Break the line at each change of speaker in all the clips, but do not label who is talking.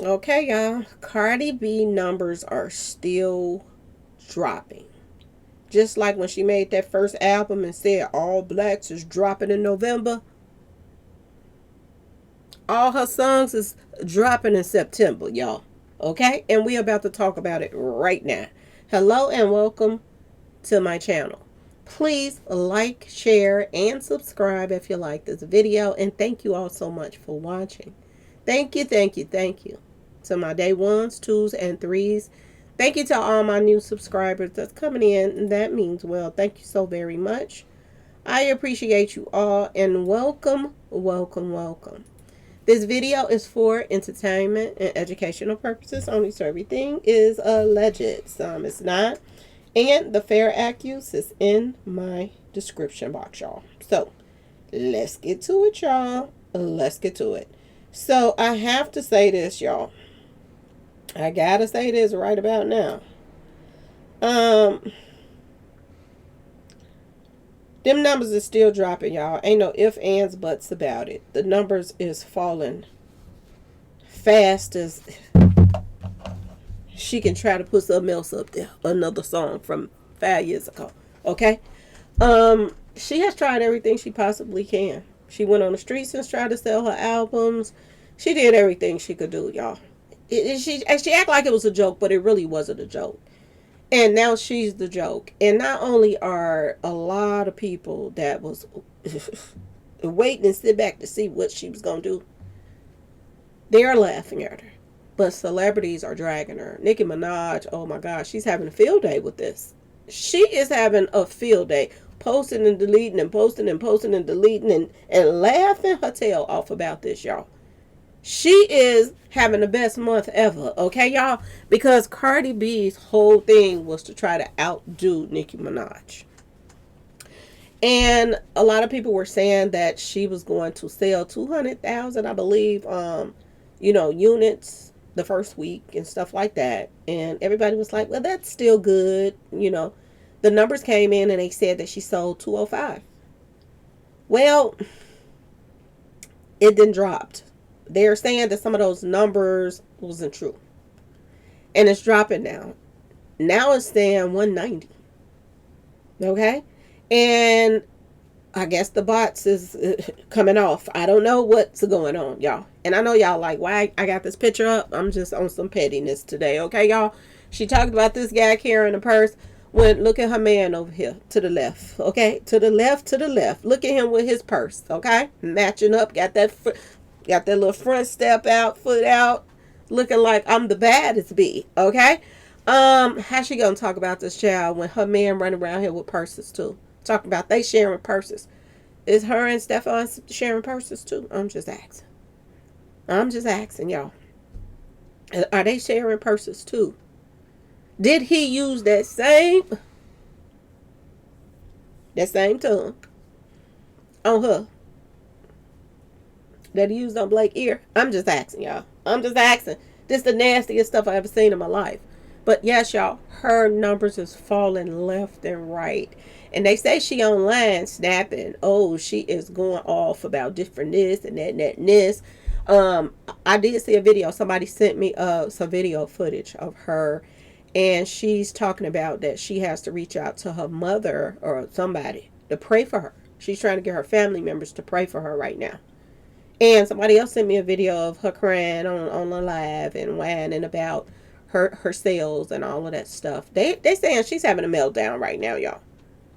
Okay, y'all. Cardi B numbers are still dropping. Just like when she made that first album and said All Blacks is dropping in November, all her songs is dropping in September, y'all. Okay? And we about to talk about it right now. Hello and welcome to my channel. Please like, share, and subscribe if you like this video. And thank you all so much for watching. Thank you, thank you, thank you to my day ones, twos, and threes. Thank you to all my new subscribers that's coming in. And that means well. Thank you so very much. I appreciate you all and welcome, welcome, welcome. This video is for entertainment and educational purposes only, so everything is alleged. Some is not. And the fair accuse is in my description box, y'all. So let's get to it, y'all. Let's get to it. So I have to say this, y'all. I gotta say this right about now. Um, them numbers is still dropping, y'all. Ain't no ifs, ands, buts about it. The numbers is falling fast as she can try to put something else up there. Another song from 5 years ago. Okay? She has tried everything she possibly can. She went on the streets and tried to sell her albums. She did everything she could do, y'all. She acted like it was a joke, but it really wasn't a joke. And now she's the joke. And not only are a lot of people that was waiting and sit back to see what she was going to do, they are laughing at her. But celebrities are dragging her. Nicki Minaj, oh my gosh, she's having a field day with this. She is having a field day. Posting and deleting and posting and posting and deleting and laughing her tail off about this, y'all. She is having the best month ever, okay, y'all? Because Cardi B's whole thing was to try to outdo Nicki Minaj. And a lot of people were saying that she was going to sell 200,000, I believe, units the first week and stuff like that. And everybody was like, well, that's still good. The numbers came in and they said that she sold 205. Well, it then dropped. They're saying that some of those numbers wasn't true. And it's dropping now. Now it's saying 190. Okay? And I guess the bots is coming off. I don't know what's going on, y'all. And I know y'all like, why I got this picture up? I'm just on some pettiness today, okay, y'all? She talked about this guy carrying a purse. When look at her man over here to the left, okay? To the left, to the left. Look at him with his purse, okay? Matching up, got that little front step out, foot out, looking like I'm the baddest bee, okay? How's she gonna talk about this child when her man running around here with purses too? Talking about they sharing purses. Is her and Stefan sharing purses too? I'm just asking. I'm just asking y'all. Are they sharing purses too? Did he use that same tongue on her that he used on Blake ear? I'm just asking, y'all. I'm just asking. This is the nastiest stuff I ever seen in my life. But yes, y'all, her numbers is falling left and right. And they say she online snapping. Oh, she is going off about different this and that and that and this. I did see a video. Somebody sent me some video footage of her, and she's talking about that she has to reach out to her mother or somebody to pray for her. She's trying to get her family members to pray for her right now. And somebody else sent me a video of her crying on the live and whining about her sales and all of that stuff. They saying she's having a meltdown right now, y'all,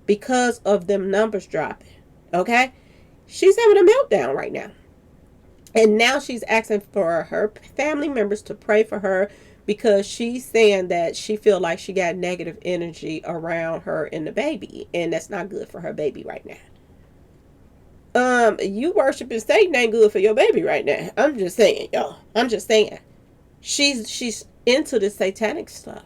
because of them numbers dropping. Okay, she's having a meltdown right now, and now she's asking for her family members to pray for her because she's saying that she feel like she got negative energy around her and the baby, and that's not good for her baby right now. You worshiping Satan ain't good for your baby right now. I'm just saying, y'all. I'm just saying. She's into the satanic stuff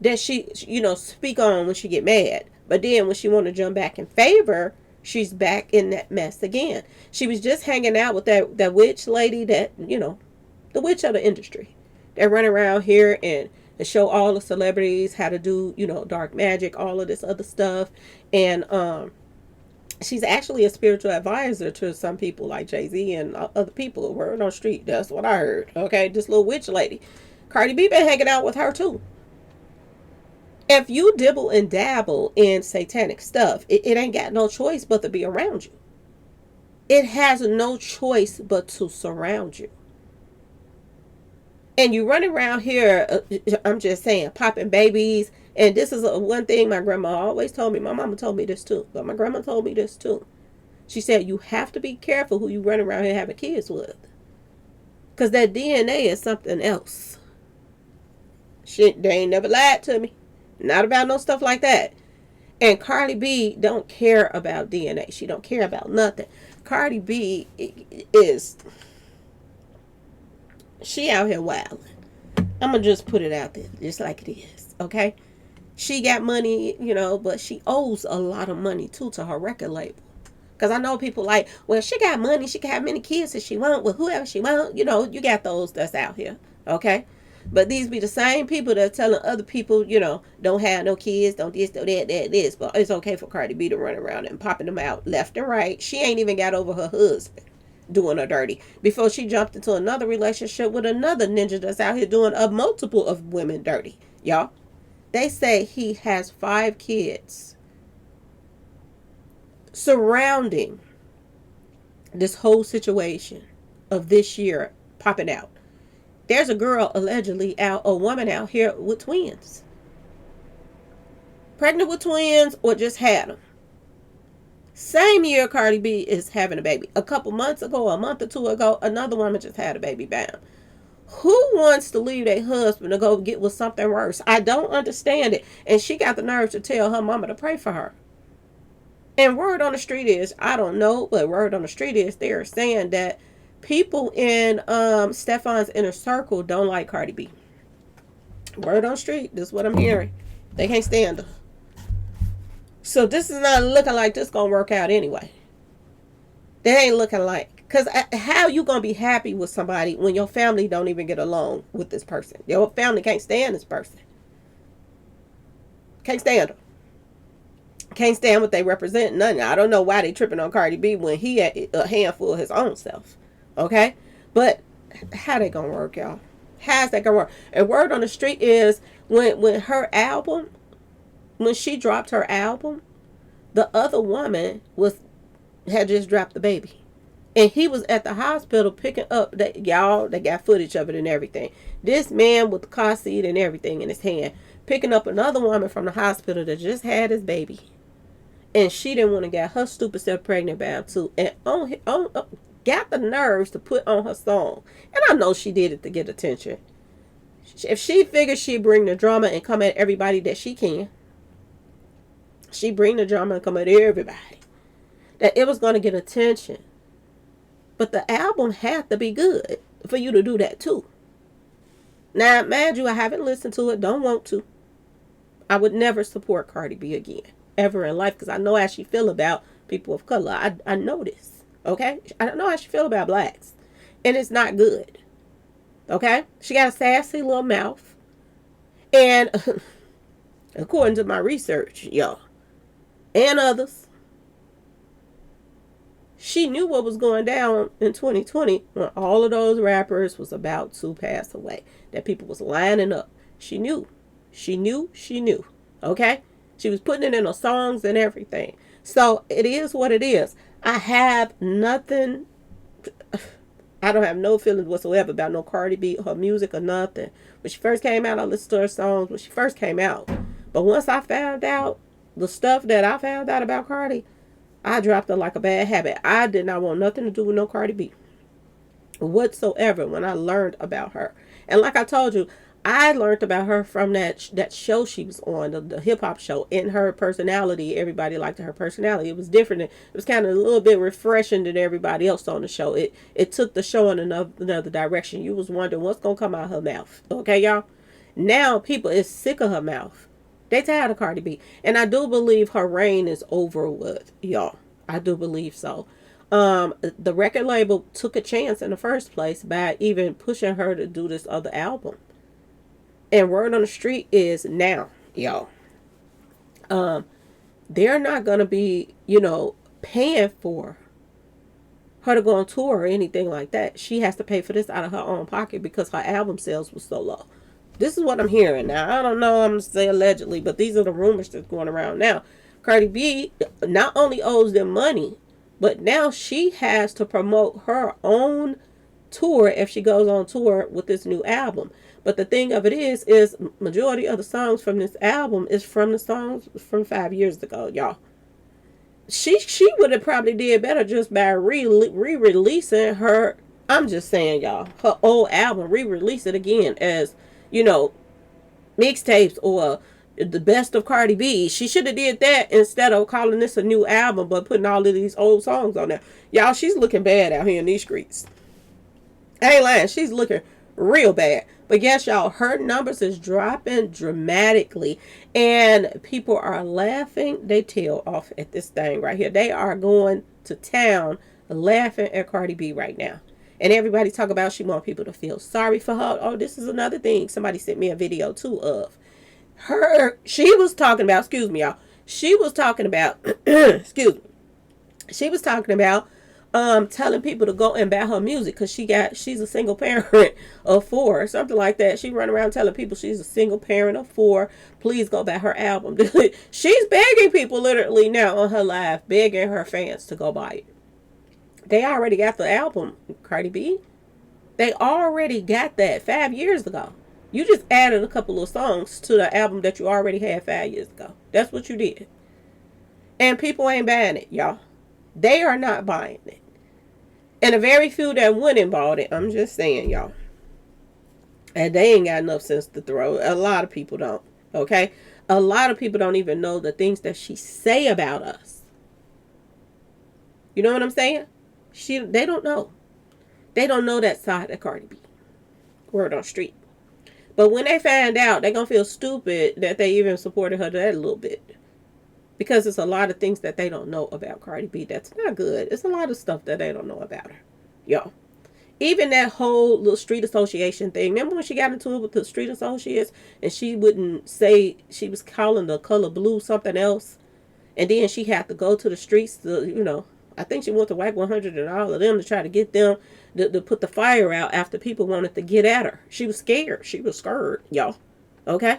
that she speak on when she get mad, but then when she want to jump back in favor, she's back in that mess again. She was just hanging out with that witch lady, that the witch of the industry, that run around here and show all the celebrities how to do dark magic, all of this other stuff. And She's actually a spiritual advisor to some people like Jay-Z and other people. Word on the street. That's what I heard. Okay, this little witch lady. Cardi B been hanging out with her too. If you dibble and dabble in satanic stuff, it ain't got no choice but to be around you. It has no choice but to surround you. And you run around here, I'm just saying, popping babies. And this is one thing my grandma always told me. My mama told me this too, but my grandma told me this too. She said, you have to be careful who you run around here having kids with. Because that DNA is something else. Shit, they ain't never lied to me. Not about no stuff like that. And Cardi B don't care about DNA. She don't care about nothing. Cardi B is, she out here wilding. I'm going to just put it out there just like it is. Okay? She got money, but she owes a lot of money too to her record label. Because I know people like, well, she got money. She can have many kids as she want with whoever she want. You got those that's out here. Okay? But these be the same people that are telling other people, don't have no kids, don't this, don't that, this. But it's okay for Cardi B to run around and popping them out left and right. She ain't even got over her husband doing her dirty before she jumped into another relationship with another ninja that's out here doing a multiple of women dirty. Y'all, they say he has 5 kids surrounding this whole situation of this year popping out. There's a girl allegedly out, a woman out here with twins. Pregnant with twins or just had them. Same year Cardi B is having a baby. A couple months ago, a month or two ago, another woman just had a baby. Bam. Who wants to leave their husband to go get with something worse? I don't understand it. And she got the nerve to tell her mama to pray for her. And word on the street is, I don't know, but word on the street is they're saying that people in Stefan's inner circle don't like Cardi B. Word on the street, this is what I'm hearing. They can't stand her. So this is not looking like this gonna work out anyway. They ain't looking like. Because how you gonna be happy with somebody when your family don't even get along with this person? Your family can't stand this person. Can't stand them. Can't stand what they represent. Nothing. I don't know why they tripping on Cardi B when he had a handful of his own self. Okay? But how they gonna work, y'all? How's that gonna work? And word on the street is when her album, when she dropped her album, the other woman had just dropped the baby. And he was at the hospital picking up that, y'all, they got footage of it and everything. This man with the car seat and everything in his hand, picking up another woman from the hospital that just had his baby. And she didn't want to get her stupid self pregnant by him too. And got the nerves to put on her song. And I know she did it to get attention. If she figured she'd bring the drama and come at everybody that she can, she bring the drama and come at everybody. That it was going to get attention. But the album had to be good for you to do that too. Now, mind you, I haven't listened to it. Don't want to. I would never support Cardi B again. Ever in life. Because I know how she feel about people of color. I know this. Okay? I don't know how she feel about blacks. And it's not good. Okay? She got a sassy little mouth. And according to my research, y'all, and others, she knew what was going down in 2020 when all of those rappers was about to pass away. That people was lining up. She knew. She knew. She knew. Okay? She was putting it in her songs and everything. So it is what it is. I have nothing. I don't have no feelings whatsoever about no Cardi B, her music or nothing. When she first came out, I listened to her songs when she first came out. But once I found out the stuff that I found out about Cardi, I dropped her like a bad habit. I did not want nothing to do with no Cardi B whatsoever when I learned about her. And like I told you, I learned about her from that show she was on, the hip hop show. In her personality, everybody liked her personality. It was different. It was kind of a little bit refreshing than everybody else on the show. It took the show in another direction. You was wondering what's gonna come out of her mouth. Okay, y'all. Now people is sick of her mouth. They tired of Cardi B. And I do believe her reign is over with, y'all. I do believe so. The record label took a chance in the first place by even pushing her to do this other album. And word on the street is now, y'all. They're not going to be, paying for her to go on tour or anything like that. She has to pay for this out of her own pocket because her album sales was so low. This is what I'm hearing. Now, I don't know, I'm going to say allegedly, but these are the rumors that's going around now. Cardi B not only owes them money, but now she has to promote her own tour if she goes on tour with this new album. But the thing of it is majority of the songs from this album is from the songs from 5 years ago, y'all. She would have probably did better just by re-releasing her. I'm just saying, y'all, her old album, re-release it again as, you know, mixtapes or the best of Cardi B. She should have did that instead of calling this a new album but putting all of these old songs on there. Y'all, she's looking bad out here in these streets. I ain't lying, she's looking real bad. But yes, y'all, her numbers is dropping dramatically. And people are laughing their tail off at this thing right here. They are going to town laughing at Cardi B right now. And everybody talk about she want people to feel sorry for her. Oh, this is another thing. Somebody sent me a video too of her. She was talking about, excuse me, y'all. She was talking about, excuse me. She was talking about telling people to go and buy her music because she's a single parent of 4 or something like that. She run around telling people she's a single parent of 4. Please go buy her album. She's begging people literally now on her live, begging her fans to go buy it. They already got the album, Cardi B. They already got that 5 years ago. You just added a couple of songs to the album that you already had 5 years ago. That's what you did. And people ain't buying it, y'all. They are not buying it. And a very few that went and bought it, I'm just saying, y'all. And they ain't got enough sense to throw. A lot of people don't. Okay? A lot of people don't even know the things that she say about us. You know what I'm saying? They don't know. They don't know that side of Cardi B. Word on street. But when they find out, they're going to feel stupid that they even supported her that a little bit. Because it's a lot of things that they don't know about Cardi B that's not good. It's a lot of stuff that they don't know about her. Yo. Even that whole little street association thing. Remember when she got into it with the street associates and she wouldn't say, she was calling the color blue something else. And then she had to go to the streets to, you know, I think she went to Whack 100 and all of them to try to get them to put the fire out after people wanted to get at her. She was scared. She was scared, y'all. Okay?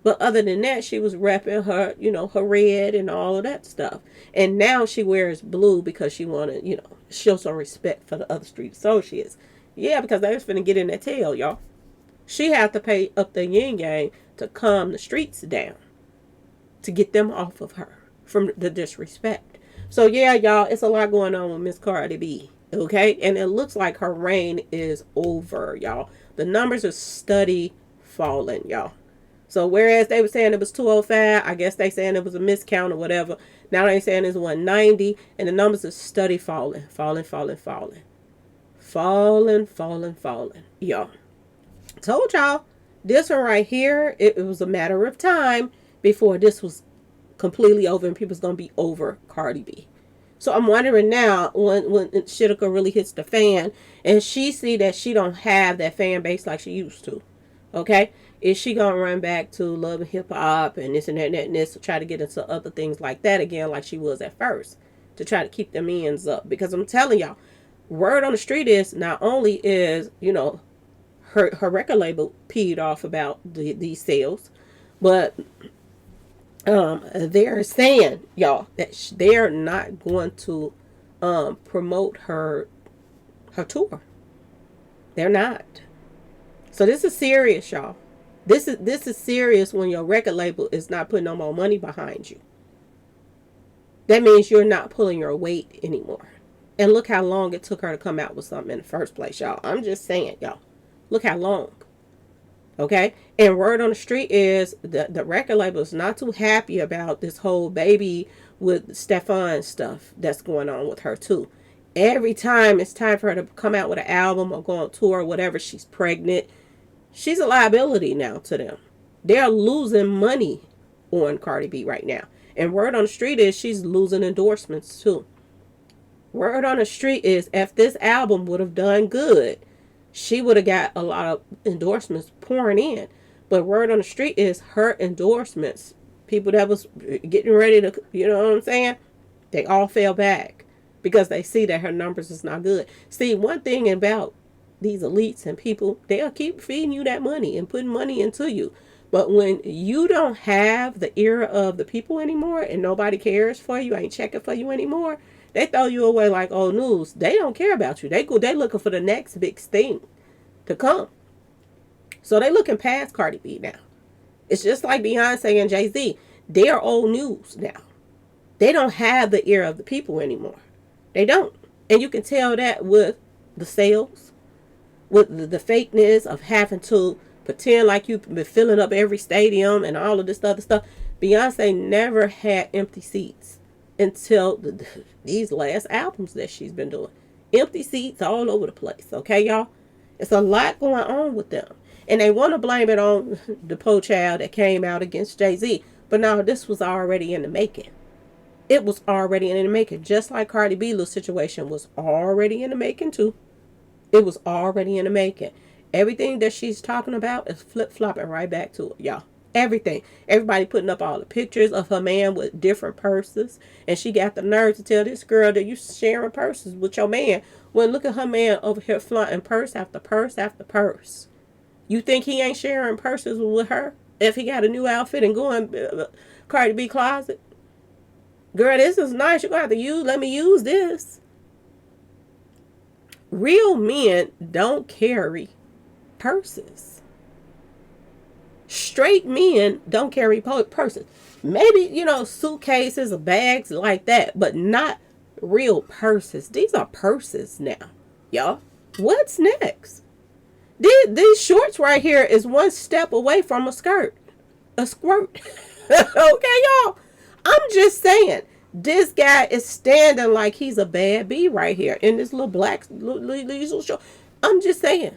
But other than that, she was repping her, you know, her red and all of that stuff. And now she wears blue because she wanted, you know, show some respect for the other street associates. Yeah, because they was finna get in that tail, y'all. She had to pay up the yin yang to calm the streets down. To get them off of her from the disrespect. So yeah, y'all, it's a lot going on with Miss Cardi B. Okay? And it looks like her reign is over, y'all. The numbers are steady falling, y'all. So whereas they were saying it was 205, I guess they saying it was a miscount or whatever. Now they saying it's 190, and the numbers are steady falling. Y'all. Told y'all, this one right here, it was a matter of time before this was completely over and people's going to be over Cardi B. So I'm wondering now when Shitika really hits the fan and she see that she don't have that fan base like she used to. Okay? Is she going to run back to love and hip hop and this and that and this to try to get into other things like that again like she was at first to try to keep them ends up? Because I'm telling y'all, word on the street is not only is, you know, her record label peed off about these sales, but they're saying, y'all, that they're not going to promote her tour. They're not. So this is serious, y'all. This is serious when your record label is not putting no more money behind you. That means you're not pulling your weight anymore. And look how long it took her to come out with something in the first place, y'all. I'm just saying, y'all. Look how long. Okay? And word on the street is the record label is not too happy about this whole baby with Stefan stuff that's going on with her too. Every time it's time for her to come out with an album or go on tour or whatever, she's pregnant. She's a liability now to them. They're losing money on Cardi B right now. And word on the street is she's losing endorsements too. Word on the street is if this album would have done good, she would have got a lot of endorsements pouring in. But word on the street is her endorsements, people that was getting ready to, you know what I'm saying? They all fell back because they see that her numbers is not good. See, one thing about these elites and people, they'll keep feeding you that money and putting money into you. But when you don't have the ear of the people anymore and nobody cares for you, ain't checking for you anymore, they throw you away like old news. They don't care about you. They looking for the next big thing to come. So they looking past Cardi B now. It's just like Beyonce and Jay-Z. They're old news now. They don't have the ear of the people anymore. They don't. And you can tell that with the sales, with the fakeness of having to pretend like you've been filling up every stadium and all of this other stuff. Beyonce never had empty seats until these last albums that she's been doing. Empty seats all over the place. Okay, y'all? It's a lot going on with them. And they want to blame it on the po child that came out against Jay-Z. But no, this was already in the making. It was already in the making. Just like Cardi B little situation was already in the making too. It was already in the making. Everything that she's talking about is flip-flopping right back to it, y'all. Everything. Everybody putting up all the pictures of her man with different purses. And she got the nerve to tell this girl that you sharing purses with your man. Well, look at her man over here flaunting purse after purse after purse. You think he ain't sharing purses with her? If he got a new outfit and going Cardi B closet? Girl, this is nice. You're going to have to let me use this. Real men don't carry purses. Straight men don't carry purses. Maybe, suitcases or bags like that, but not real purses. These are purses now, y'all. What's next? These shorts right here is one step away from a skirt. A squirt. Okay, y'all? I'm just saying, this guy is standing like he's a bad bee right here in this little black little short. I'm just saying,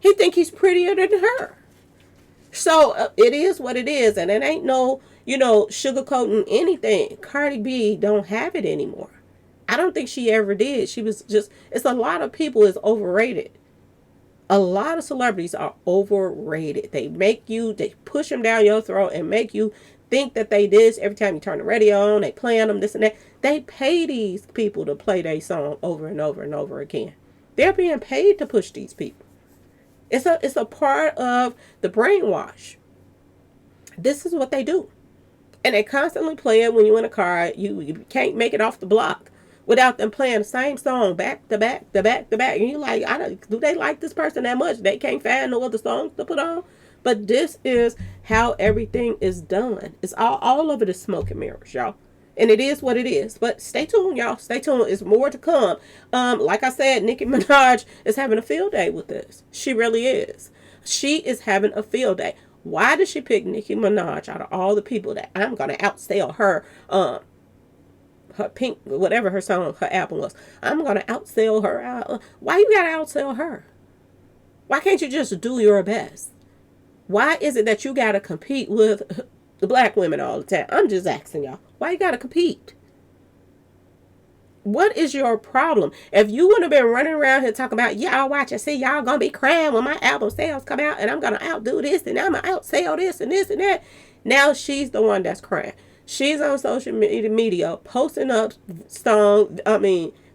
he think he's prettier than her. So it is what it is, and it ain't no, sugarcoating anything. Cardi B don't have it anymore. I don't think she ever did. She was just. It's a lot of people is overrated. A lot of celebrities are overrated. They push them down your throat and make you think that they this every time you turn the radio on. They playing them this and that. They pay these people to play their song over and over and over again. They're being paid to push these people. It's a part of the brainwash. This is what they do. And they constantly play it when you're in a car. You can't make it off the block without them playing the same song back to back to back to back. And you're like, do they like this person that much? They can't find no other songs to put on. But this is how everything is done. It's all of it is smoke and mirrors, y'all. And it is what it is. But stay tuned, y'all. Stay tuned. It's more to come. Like I said, Nicki Minaj is having a field day with this. She really is. She is having a field day. Why did she pick Nicki Minaj out of all the people that I'm going to outsell her, her pink, whatever her song, her album was. I'm going to outsell her. Why you got to outsell her? Why can't you just do your best? Why is it that you got to compete with the black women all the time? I'm just asking y'all. Why you got to compete? What is your problem? If you would have been running around here talking about, y'all watch and see, y'all going to be crying when my album sales come out and I'm going to outdo this and I'm going to outsell this and this and that. Now she's the one that's crying. She's on social media posting up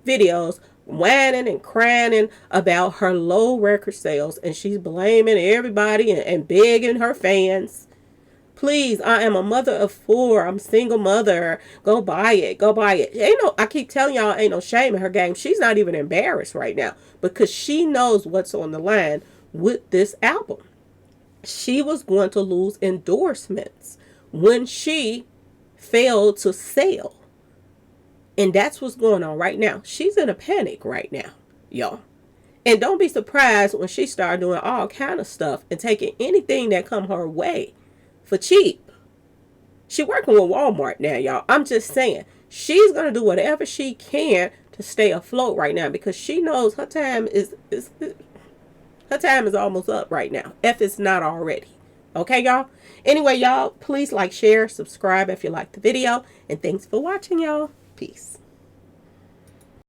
videos, whining and crying about her low record sales, and she's blaming everybody and begging her fans, please, I am a mother of 4. I'm a single mother. Go buy it. Go buy it. I keep telling y'all, ain't no shame in her game. She's not even embarrassed right now because she knows what's on the line with this album. She was going to lose endorsements when she failed to sell. And that's what's going on right now. She's in a panic right now, y'all. And don't be surprised when she started doing all kind of stuff and taking anything that come her way for cheap. She working with Walmart now, y'all. I'm just saying. She's going to do whatever she can to stay afloat right now because she knows her time is almost up right now, if it's not already. Okay, y'all? Anyway, y'all, please like, share, subscribe if you like the video. And thanks for watching, y'all. Peace.